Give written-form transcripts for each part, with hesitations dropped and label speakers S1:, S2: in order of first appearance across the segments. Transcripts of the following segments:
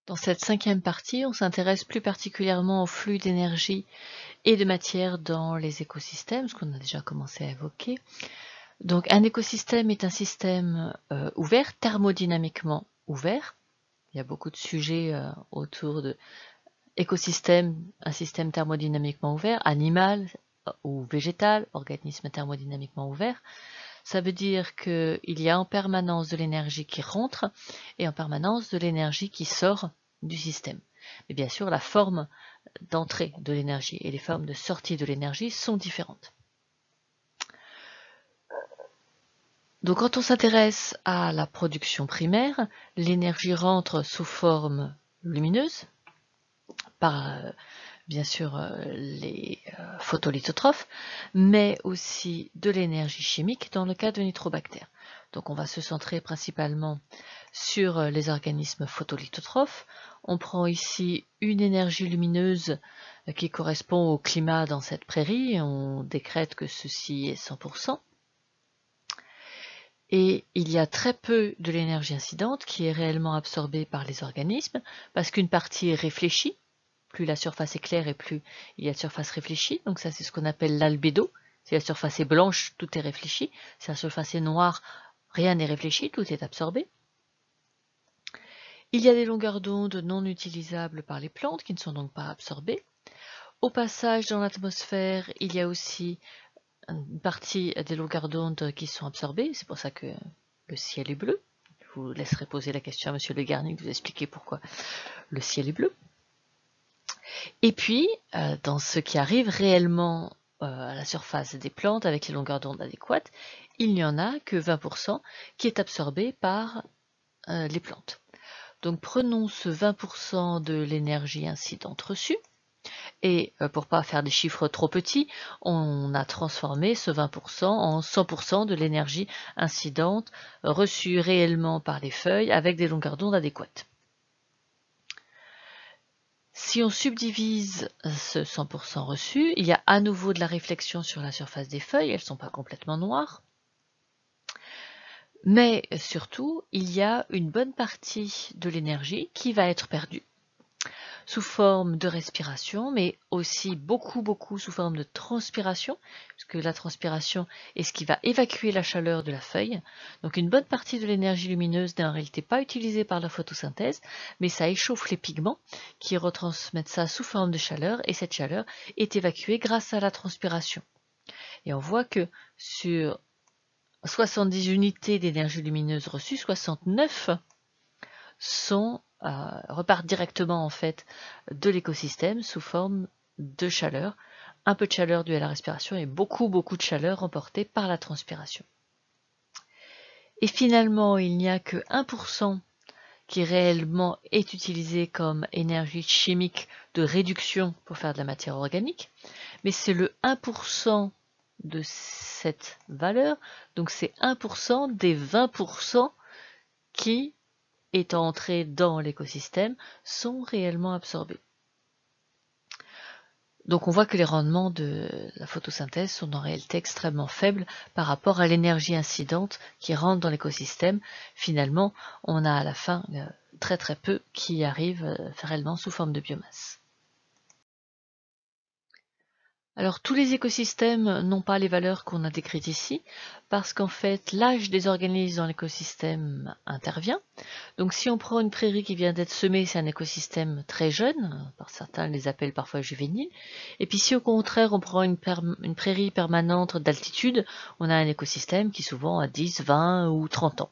S1: Dans cette cinquième partie, on s'intéresse plus particulièrement au flux d'énergie et de matière dans les écosystèmes, ce qu'on a déjà commencé à évoquer. Donc un écosystème est un système ouvert, thermodynamiquement ouvert. Il y a beaucoup de sujets autour de écosystème, un système thermodynamiquement ouvert, animal ou végétal, organisme thermodynamiquement ouvert. Ça veut dire qu'il y a en permanence de l'énergie qui rentre et en permanence de l'énergie qui sort du système. Mais bien sûr, la forme d'entrée de l'énergie et les formes de sortie de l'énergie sont différentes. Donc quand on s'intéresse à la production primaire, l'énergie rentre sous forme lumineuse par bien sûr les photolithotrophes, mais aussi de l'énergie chimique dans le cas de nitrobactères. Donc on va se centrer principalement sur les organismes photolithotrophes. On prend ici une énergie lumineuse qui correspond au climat dans cette prairie. On décrète que ceci est 100%. Et il y a très peu de l'énergie incidente qui est réellement absorbée par les organismes parce qu'une partie est réfléchie. Plus la surface est claire et plus il y a de surface réfléchie. Donc ça, c'est ce qu'on appelle l'albédo. Si la surface est blanche, tout est réfléchi. Si la surface est noire, rien n'est réfléchi, tout est absorbé. Il y a des longueurs d'onde non utilisables par les plantes qui ne sont donc pas absorbées. Au passage dans l'atmosphère, il y a aussi une partie des longueurs d'onde qui sont absorbées. C'est pour ça que le ciel est bleu. Je vous laisserai poser la question à Monsieur Le Garnic de vous expliquer pourquoi le ciel est bleu. Et puis, dans ce qui arrive réellement à la surface des plantes avec les longueurs d'onde adéquates, il n'y en a que 20% qui est absorbé par les plantes. Donc prenons ce 20% de l'énergie incidente reçue, et pour pas faire des chiffres trop petits, on a transformé ce 20% en 100% de l'énergie incidente reçue réellement par les feuilles avec des longueurs d'onde adéquates. Si on subdivise ce 100% reçu, il y a à nouveau de la réflexion sur la surface des feuilles, elles ne sont pas complètement noires. Mais surtout, il y a une bonne partie de l'énergie qui va être perdue sous forme de respiration, mais aussi beaucoup sous forme de transpiration, puisque la transpiration est ce qui va évacuer la chaleur de la feuille. Donc une bonne partie de l'énergie lumineuse n'est en réalité pas utilisée par la photosynthèse, mais ça échauffe les pigments qui retransmettent ça sous forme de chaleur, et cette chaleur est évacuée grâce à la transpiration. Et on voit que sur 70 unités d'énergie lumineuse reçues, 69 repartent directement en fait de l'écosystème sous forme de chaleur, un peu de chaleur due à la respiration et beaucoup de chaleur emportée par la transpiration. Et finalement, il n'y a que 1% qui réellement est utilisé comme énergie chimique de réduction pour faire de la matière organique, mais c'est le 1% de cette valeur, donc c'est 1% des 20% qui étant entrés dans l'écosystème, sont réellement absorbés. Donc on voit que les rendements de la photosynthèse sont en réalité extrêmement faibles par rapport à l'énergie incidente qui rentre dans l'écosystème. Finalement, on a à la fin très peu qui arrivent réellement sous forme de biomasse. Alors tous les écosystèmes n'ont pas les valeurs qu'on a décrites ici, parce qu'en fait l'âge des organismes dans l'écosystème intervient. Donc si on prend une prairie qui vient d'être semée, c'est un écosystème très jeune, certains les appellent parfois juvénile. Et puis si au contraire on prend une prairie permanente d'altitude, on a un écosystème qui souvent a 10, 20 ou 30 ans.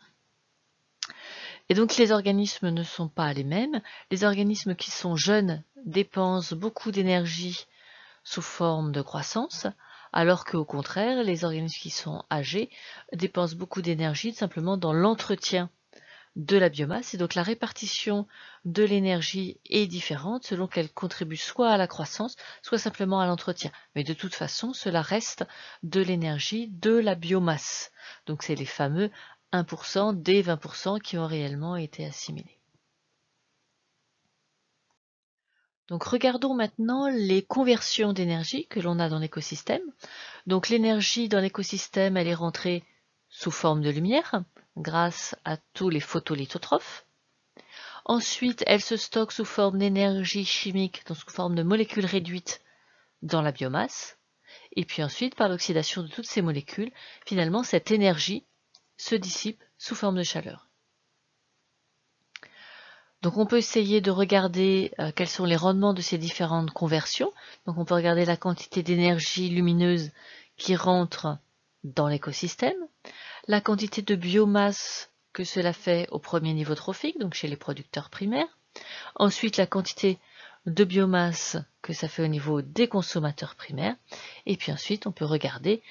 S1: Et donc les organismes ne sont pas les mêmes. Les organismes qui sont jeunes dépensent beaucoup d'énergie sous forme de croissance, alors qu'au contraire, les organismes qui sont âgés dépensent beaucoup d'énergie simplement dans l'entretien de la biomasse, et donc la répartition de l'énergie est différente selon qu'elle contribue soit à la croissance, soit simplement à l'entretien. Mais de toute façon, cela reste de l'énergie de la biomasse. Donc c'est les fameux 1% des 20% qui ont réellement été assimilés. Donc regardons maintenant les conversions d'énergie que l'on a dans l'écosystème. Donc l'énergie dans l'écosystème, elle est rentrée sous forme de lumière grâce à tous les photolithotrophes. Ensuite, elles se stockent sous forme d'énergie chimique, donc sous forme de molécules réduites dans la biomasse. Et puis ensuite, par l'oxydation de toutes ces molécules, finalement, cette énergie se dissipe sous forme de chaleur. Donc on peut essayer de regarder quels sont les rendements de ces différentes conversions. Donc on peut regarder la quantité d'énergie lumineuse qui rentre dans l'écosystème, la quantité de biomasse que cela fait au premier niveau trophique, donc chez les producteurs primaires, ensuite la quantité de biomasse que ça fait au niveau des consommateurs primaires, et puis ensuite on peut regarder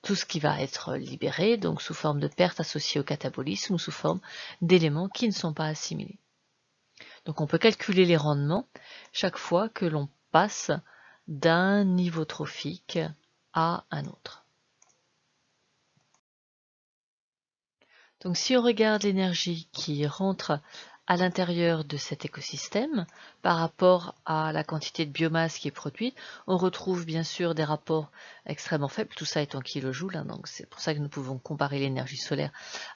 S1: tout ce qui va être libéré, donc sous forme de pertes associées au catabolisme ou sous forme d'éléments qui ne sont pas assimilés. Donc on peut calculer les rendements chaque fois que l'on passe d'un niveau trophique à un autre. Donc si on regarde l'énergie qui rentre à l'intérieur de cet écosystème par rapport à la quantité de biomasse qui est produite, on retrouve bien sûr des rapports extrêmement faibles, tout ça est en kilojoules, hein, donc c'est pour ça que nous pouvons comparer l'énergie solaire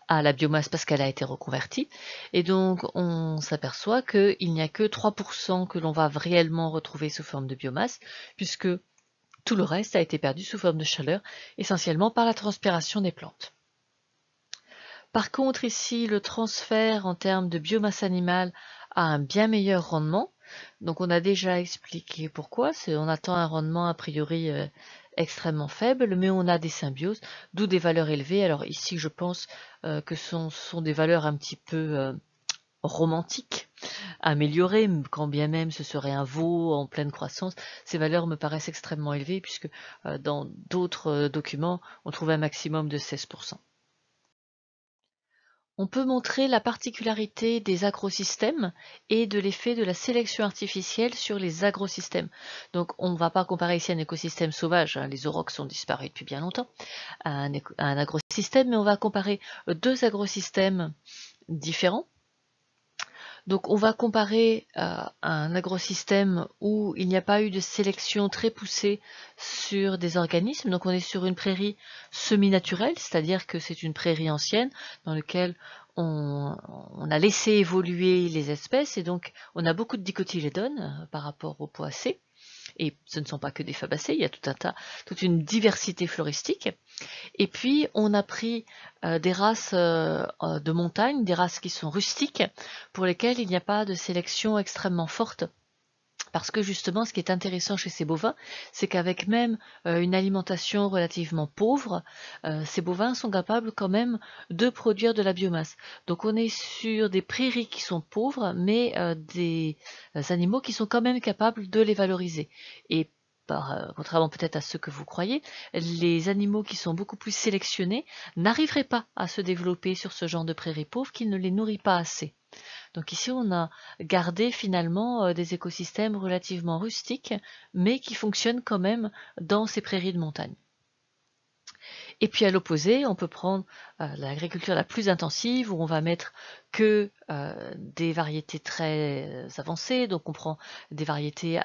S1: à la biomasse parce qu'elle a été reconvertie. Et donc on s'aperçoit qu'il n'y a que 3% que l'on va réellement retrouver sous forme de biomasse, puisque tout le reste a été perdu sous forme de chaleur, essentiellement par la transpiration des plantes. Par contre, ici, le transfert en termes de biomasse animale a un bien meilleur rendement. Donc on a déjà expliqué pourquoi. On attend un rendement a priori extrêmement faible, mais on a des symbioses, d'où des valeurs élevées. Alors ici, je pense que ce sont des valeurs un petit peu romantiques, améliorées, quand bien même ce serait un veau en pleine croissance. Ces valeurs me paraissent extrêmement élevées, puisque dans d'autres documents, on trouve un maximum de 16%. On peut montrer la particularité des agrosystèmes et de l'effet de la sélection artificielle sur les agrosystèmes. Donc on ne va pas comparer ici un écosystème sauvage, hein, les aurochs sont disparus depuis bien longtemps, à un agrosystème, mais on va comparer deux agrosystèmes différents. Donc on va comparer un agrosystème où il n'y a pas eu de sélection très poussée sur des organismes. Donc on est sur une prairie semi-naturelle, c'est-à-dire que c'est une prairie ancienne dans laquelle on a laissé évoluer les espèces et donc on a beaucoup de dicotylédones par rapport au poacé. Et ce ne sont pas que des fabacées, il y a toute une diversité floristique. Et puis, on a pris des races de montagne, des races qui sont rustiques, pour lesquelles il n'y a pas de sélection extrêmement forte. Parce que justement, ce qui est intéressant chez ces bovins, c'est qu'avec même une alimentation relativement pauvre, ces bovins sont capables quand même de produire de la biomasse. Donc on est sur des prairies qui sont pauvres, mais des animaux qui sont quand même capables de les valoriser. Et contrairement peut-être à ce que vous croyez, les animaux qui sont beaucoup plus sélectionnés n'arriveraient pas à se développer sur ce genre de prairies pauvres qui ne les nourrit pas assez. Donc ici, on a gardé finalement des écosystèmes relativement rustiques, mais qui fonctionnent quand même dans ces prairies de montagne. Et puis à l'opposé, on peut prendre l'agriculture la plus intensive, où on va mettre que des variétés très avancées, donc on prend des variétés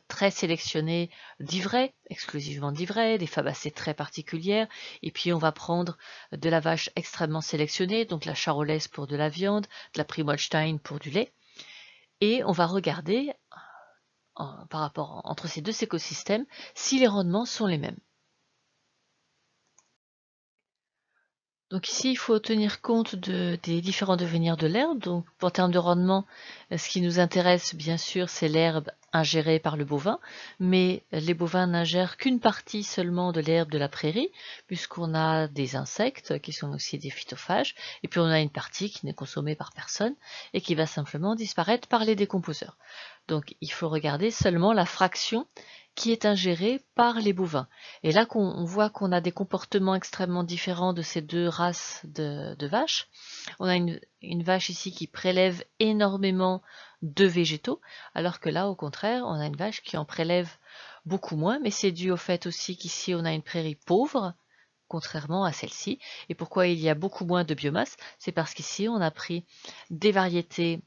S1: très sélectionnées d'ivraie, exclusivement d'ivraie, des fabacées très particulières, et puis on va prendre de la vache extrêmement sélectionnée, donc la charolaise pour de la viande, de la Primolstein pour du lait, et on va regarder par rapport entre ces deux écosystèmes si les rendements sont les mêmes. Donc ici, il faut tenir compte des différents devenirs de l'herbe. Donc, en termes de rendement, ce qui nous intéresse, bien sûr, c'est l'herbe ingérée par le bovin, mais les bovins n'ingèrent qu'une partie seulement de l'herbe de la prairie, puisqu'on a des insectes qui sont aussi des phytophages, et puis on a une partie qui n'est consommée par personne et qui va simplement disparaître par les décomposeurs. Donc, il faut regarder seulement la fraction qui est ingérée par les bovins. Et là, on voit qu'on a des comportements extrêmement différents de ces deux races de vaches. On a une vache ici qui prélève énormément de végétaux, alors que là, au contraire, on a une vache qui en prélève beaucoup moins, mais c'est dû au fait aussi qu'ici, on a une prairie pauvre, contrairement à celle-ci. Et pourquoi il y a beaucoup moins de biomasse? C'est parce qu'ici, on a pris des variétés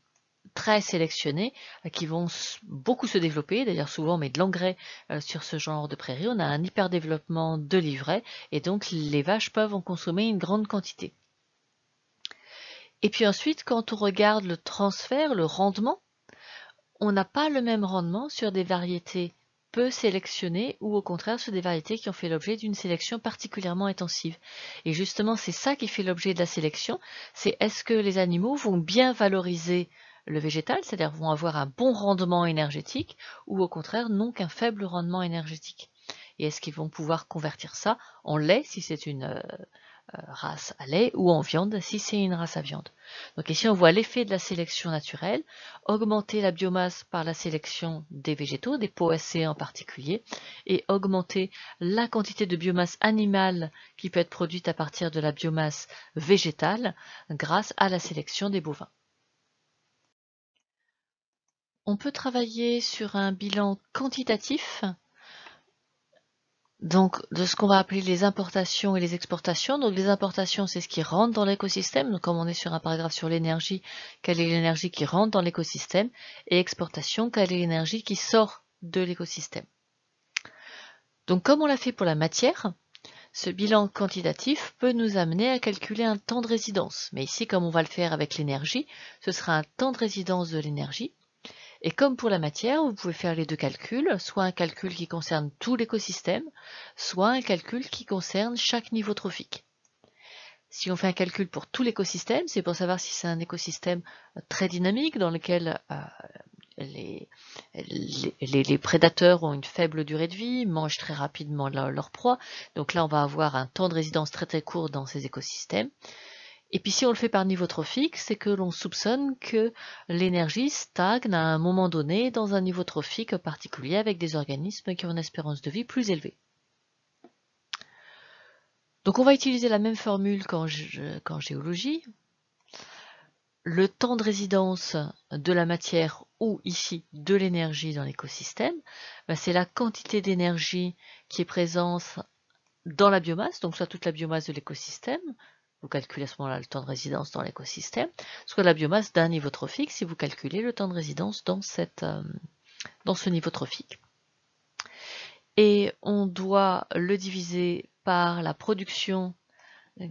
S1: très sélectionnés qui vont beaucoup se développer. D'ailleurs, souvent on met de l'engrais sur ce genre de prairie. On a un hyper-développement de l'ivraie et donc les vaches peuvent en consommer une grande quantité. Et puis ensuite, quand on regarde le transfert, le rendement, on n'a pas le même rendement sur des variétés peu sélectionnées ou au contraire sur des variétés qui ont fait l'objet d'une sélection particulièrement intensive. Et justement, c'est ça qui fait l'objet de la sélection, c'est est-ce que les animaux vont bien valoriser le végétal, c'est-à-dire vont avoir un bon rendement énergétique, ou au contraire n'ont qu'un faible rendement énergétique. Et est-ce qu'ils vont pouvoir convertir ça en lait si c'est une race à lait ou en viande si c'est une race à viande. Donc ici on voit l'effet de la sélection naturelle, augmenter la biomasse par la sélection des végétaux, des poacées en particulier, et augmenter la quantité de biomasse animale qui peut être produite à partir de la biomasse végétale grâce à la sélection des bovins. On peut travailler sur un bilan quantitatif donc de ce qu'on va appeler les importations et les exportations. Donc les importations, c'est ce qui rentre dans l'écosystème. Donc comme on est sur un paragraphe sur l'énergie, quelle est l'énergie qui rentre dans l'écosystème? Et exportation, quelle est l'énergie qui sort de l'écosystème? Donc comme on l'a fait pour la matière, ce bilan quantitatif peut nous amener à calculer un temps de résidence. Mais ici, comme on va le faire avec l'énergie, ce sera un temps de résidence de l'énergie. Et comme pour la matière, vous pouvez faire les deux calculs, soit un calcul qui concerne tout l'écosystème, soit un calcul qui concerne chaque niveau trophique. Si on fait un calcul pour tout l'écosystème, c'est pour savoir si c'est un écosystème très dynamique dans lequel les prédateurs ont une faible durée de vie, mangent très rapidement leur proie. Donc là, on va avoir un temps de résidence très très court dans ces écosystèmes. Et puis si on le fait par niveau trophique, c'est que l'on soupçonne que l'énergie stagne à un moment donné dans un niveau trophique particulier avec des organismes qui ont une espérance de vie plus élevée. Donc on va utiliser la même formule qu'en géologie. Le temps de résidence de la matière ou ici de l'énergie dans l'écosystème, c'est la quantité d'énergie qui est présente dans la biomasse, donc soit toute la biomasse de l'écosystème, vous calculez à ce moment-là le temps de résidence dans l'écosystème, soit la biomasse d'un niveau trophique si vous calculez le temps de résidence dans ce niveau trophique. Et on doit le diviser par la production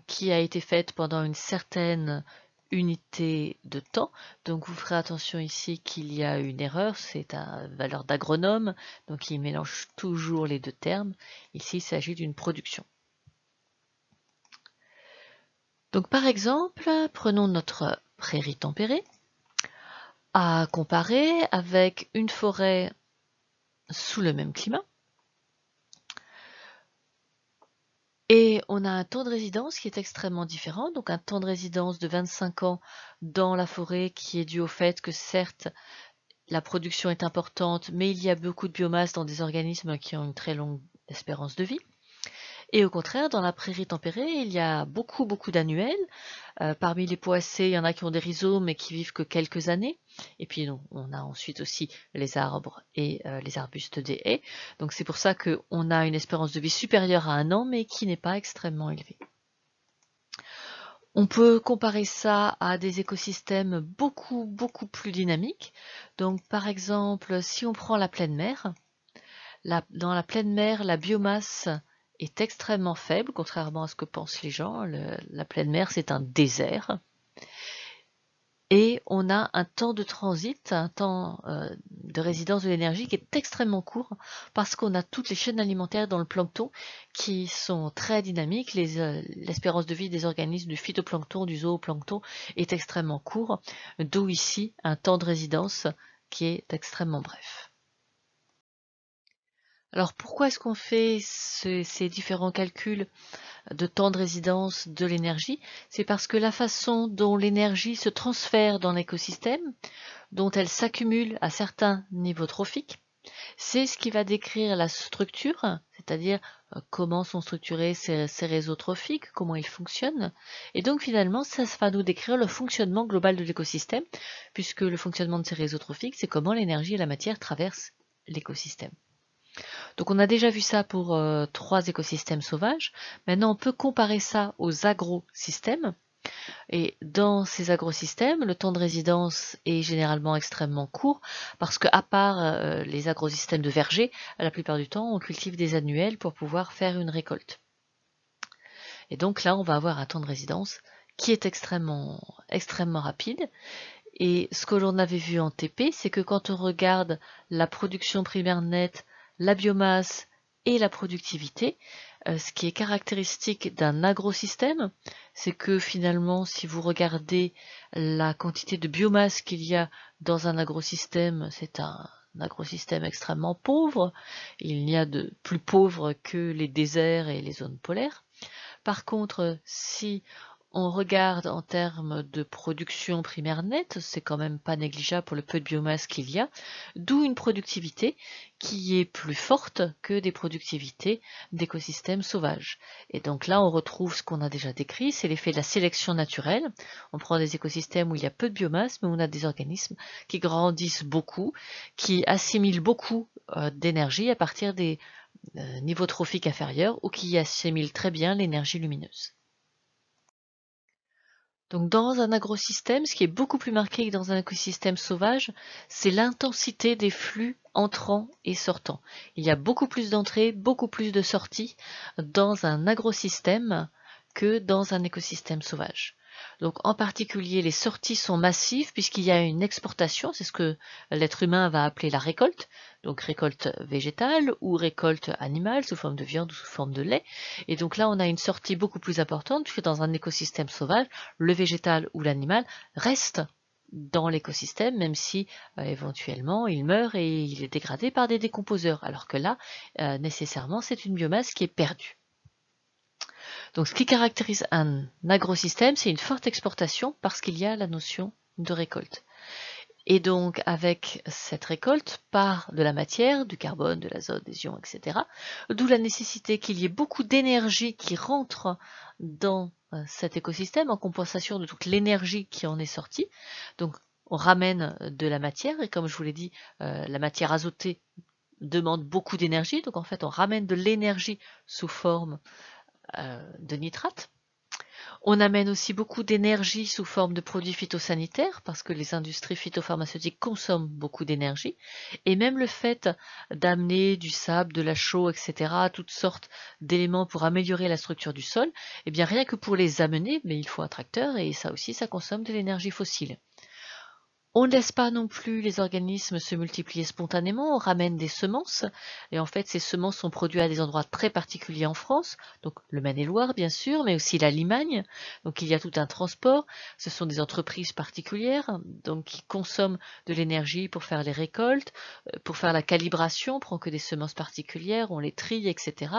S1: qui a été faite pendant une certaine unité de temps. Donc vous ferez attention ici qu'il y a une erreur, c'est une valeur d'agronome, donc il mélange toujours les deux termes. Ici, il s'agit d'une production. Donc par exemple, prenons notre prairie tempérée, à comparer avec une forêt sous le même climat. Et on a un temps de résidence qui est extrêmement différent, donc un temps de résidence de 25 ans dans la forêt qui est dû au fait que certes la production est importante, mais il y a beaucoup de biomasse dans des organismes qui ont une très longue espérance de vie. Et au contraire, dans la prairie tempérée, il y a beaucoup d'annuels. Parmi les poacées, il y en a qui ont des rhizomes et qui vivent que quelques années. Et puis on a ensuite aussi les arbres et les arbustes des haies. Donc c'est pour ça qu'on a une espérance de vie supérieure à 1 an, mais qui n'est pas extrêmement élevée. On peut comparer ça à des écosystèmes beaucoup plus dynamiques. Donc par exemple, si on prend la pleine mer, dans la pleine mer, la biomasse est extrêmement faible, contrairement à ce que pensent les gens. La pleine mer, c'est un désert. Et on a un temps de transit, un temps de résidence de l'énergie qui est extrêmement court parce qu'on a toutes les chaînes alimentaires dans le plancton qui sont très dynamiques. L'espérance de vie des organismes du phytoplancton, du zooplancton est extrêmement court, d'où ici un temps de résidence qui est extrêmement bref. Alors pourquoi est-ce qu'on fait ces différents calculs de temps de résidence de l'énergie? C'est parce que la façon dont l'énergie se transfère dans l'écosystème, dont elle s'accumule à certains niveaux trophiques, c'est ce qui va décrire la structure, c'est-à-dire comment sont structurés ces réseaux trophiques, comment ils fonctionnent. Et donc finalement, ça va nous décrire le fonctionnement global de l'écosystème, puisque le fonctionnement de ces réseaux trophiques, c'est comment l'énergie et la matière traversent l'écosystème. Donc on a déjà vu ça pour 3 écosystèmes sauvages. Maintenant, on peut comparer ça aux agrosystèmes. Et dans ces agrosystèmes, le temps de résidence est généralement extrêmement court parce qu'à part les agrosystèmes de verger, la plupart du temps, on cultive des annuels pour pouvoir faire une récolte. Et donc là, on va avoir un temps de résidence qui est extrêmement rapide. Et ce que l'on avait vu en TP, c'est que quand on regarde la production primaire nette, la biomasse et la productivité, ce qui est caractéristique d'un agrosystème, c'est que finalement, si vous regardez la quantité de biomasse qu'il y a dans un agrosystème, c'est un agrosystème extrêmement pauvre. Il n'y a de plus pauvre que les déserts et les zones polaires. Par contre, si on regarde en termes de production primaire nette, c'est quand même pas négligeable pour le peu de biomasse qu'il y a, d'où une productivité qui est plus forte que des productivités d'écosystèmes sauvages. Et donc là, on retrouve ce qu'on a déjà décrit, c'est l'effet de la sélection naturelle. On prend des écosystèmes où il y a peu de biomasse, mais on a des organismes qui grandissent beaucoup, qui assimilent beaucoup d'énergie à partir des niveaux trophiques inférieurs ou qui assimilent très bien l'énergie lumineuse. Donc dans un agrosystème, ce qui est beaucoup plus marqué que dans un écosystème sauvage, c'est l'intensité des flux entrants et sortants. Il y a beaucoup plus d'entrées, beaucoup plus de sorties dans un agrosystème que dans un écosystème sauvage. Donc en particulier, les sorties sont massives puisqu'il y a une exportation, c'est ce que l'être humain va appeler la récolte, donc récolte végétale ou récolte animale sous forme de viande ou sous forme de lait. Et donc là, on a une sortie beaucoup plus importante puisque dans un écosystème sauvage, le végétal ou l'animal reste dans l'écosystème, même si éventuellement il meurt et il est dégradé par des décomposeurs, alors que là, nécessairement, c'est une biomasse qui est perdue. Donc ce qui caractérise un agrosystème, c'est une forte exportation parce qu'il y a la notion de récolte. Et donc avec cette récolte part de la matière, du carbone, de l'azote, des ions, etc. D'où la nécessité qu'il y ait beaucoup d'énergie qui rentre dans cet écosystème en compensation de toute l'énergie qui en est sortie. Donc on ramène de la matière et comme je vous l'ai dit, la matière azotée demande beaucoup d'énergie. Donc en fait on ramène de l'énergie sous forme de nitrate. On amène aussi beaucoup d'énergie sous forme de produits phytosanitaires parce que les industries phytopharmaceutiques consomment beaucoup d'énergie. Et même le fait d'amener du sable, de la chaux, etc., toutes sortes d'éléments pour améliorer la structure du sol, eh bien rien que pour les amener, mais il faut un tracteur et ça aussi, ça consomme de l'énergie fossile. On ne laisse pas non plus les organismes se multiplier spontanément, on ramène des semences, et en fait ces semences sont produites à des endroits très particuliers en France, donc le Maine-et-Loire bien sûr, mais aussi la Limagne, donc il y a tout un transport, ce sont des entreprises particulières, donc qui consomment de l'énergie pour faire les récoltes, pour faire la calibration, on prend que des semences particulières, on les trie, etc.,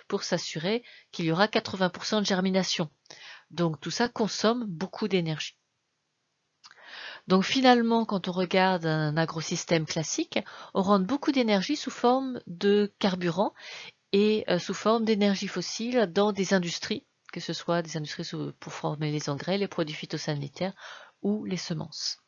S1: pour s'assurer qu'il y aura 80% de germination. Donc tout ça consomme beaucoup d'énergie. Donc finalement, quand on regarde un agrosystème classique, on rentre beaucoup d'énergie sous forme de carburant et sous forme d'énergie fossile dans des industries, que ce soit des industries pour former les engrais, les produits phytosanitaires ou les semences.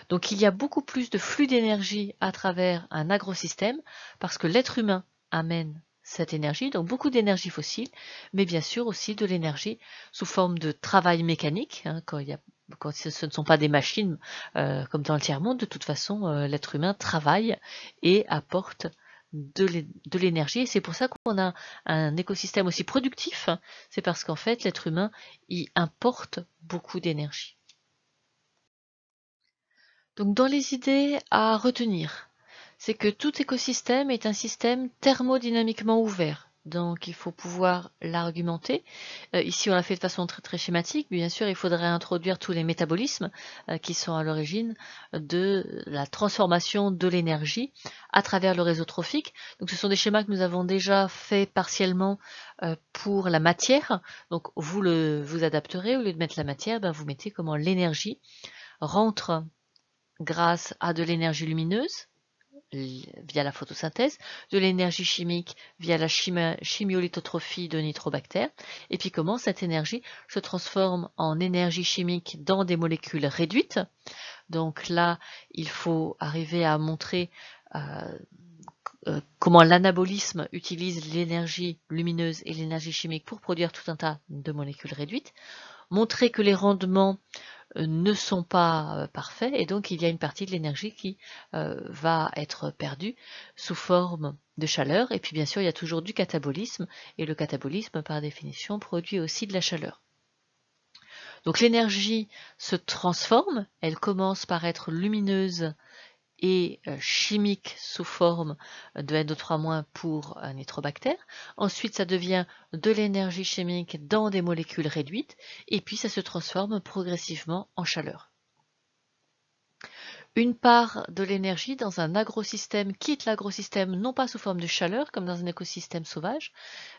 S1: Donc il y a beaucoup plus de flux d'énergie à travers un agrosystème parce que l'être humain amène cette énergie, donc beaucoup d'énergie fossile, mais bien sûr aussi de l'énergie sous forme de travail mécanique, quand ce ne sont pas des machines comme dans le tiers-monde, de toute façon l'être humain travaille et apporte de l'énergie, et c'est pour ça qu'on a un écosystème aussi productif, c'est parce qu'en fait l'être humain y importe beaucoup d'énergie. Donc dans les idées à retenir, c'est que tout écosystème est un système thermodynamiquement ouvert. Donc il faut pouvoir l'argumenter. Ici on l'a fait de façon très schématique. Bien sûr, il faudrait introduire tous les métabolismes qui sont à l'origine de la transformation de l'énergie à travers le réseau trophique. Donc ce sont des schémas que nous avons déjà fait partiellement pour la matière. Donc vous adapterez, au lieu de mettre la matière, vous mettez comment l'énergie rentre grâce à de l'énergie lumineuse via la photosynthèse, de l'énergie chimique via la chimiolithotrophie de nitrobactères, et puis comment cette énergie se transforme en énergie chimique dans des molécules réduites. Donc là, il faut arriver à montrer comment l'anabolisme utilise l'énergie lumineuse et l'énergie chimique pour produire tout un tas de molécules réduites, montrer que les rendements ne sont pas parfaits et donc il y a une partie de l'énergie qui va être perdue sous forme de chaleur, et puis bien sûr il y a toujours du catabolisme et le catabolisme par définition produit aussi de la chaleur. Donc l'énergie se transforme, elle commence par être lumineuse et chimique sous forme de NO3- pour un nitrobactère. Ensuite, ça devient de l'énergie chimique dans des molécules réduites, et puis ça se transforme progressivement en chaleur. Une part de l'énergie dans un agrosystème quitte l'agrosystème non pas sous forme de chaleur comme dans un écosystème sauvage,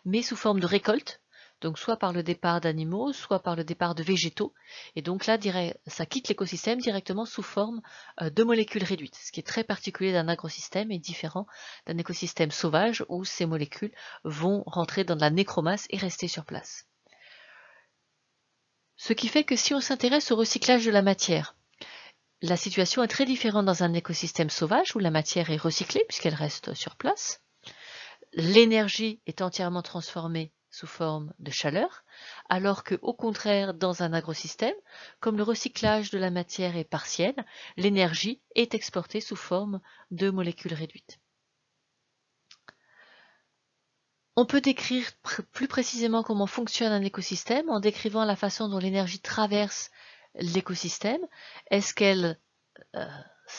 S1: mais sous forme de récolte, donc soit par le départ d'animaux, soit par le départ de végétaux. Et donc là, ça quitte l'écosystème directement sous forme de molécules réduites, ce qui est très particulier d'un agrosystème et différent d'un écosystème sauvage où ces molécules vont rentrer dans de la nécromasse et rester sur place. Ce qui fait que si on s'intéresse au recyclage de la matière, la situation est très différente dans un écosystème sauvage où la matière est recyclée puisqu'elle reste sur place. L'énergie est entièrement transformée sous forme de chaleur, alors que, au contraire, dans un agrosystème, comme le recyclage de la matière est partiel, l'énergie est exportée sous forme de molécules réduites. On peut décrire plus précisément comment fonctionne un écosystème en décrivant la façon dont l'énergie traverse l'écosystème. Est-ce qu'elle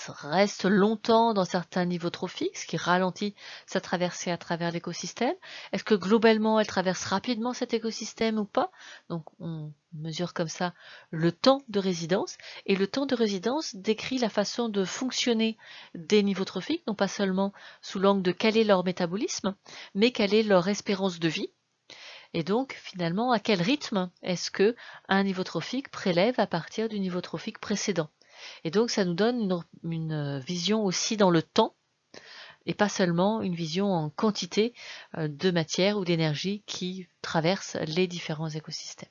S1: reste longtemps dans certains niveaux trophiques, ce qui ralentit sa traversée à travers l'écosystème? Est-ce que globalement elle traverse rapidement cet écosystème ou pas? Donc on mesure comme ça le temps de résidence, et le temps de résidence décrit la façon de fonctionner des niveaux trophiques, non pas seulement sous l'angle de quel est leur métabolisme, mais quelle est leur espérance de vie. Et donc, finalement, à quel rythme est-ce que un niveau trophique prélève à partir du niveau trophique précédent? Et donc, ça nous donne une vision aussi dans le temps, et pas seulement une vision en quantité de matière ou d'énergie qui traverse les différents écosystèmes.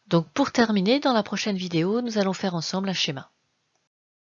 S1: Donc, pour terminer, dans la prochaine vidéo, nous allons faire ensemble un schéma.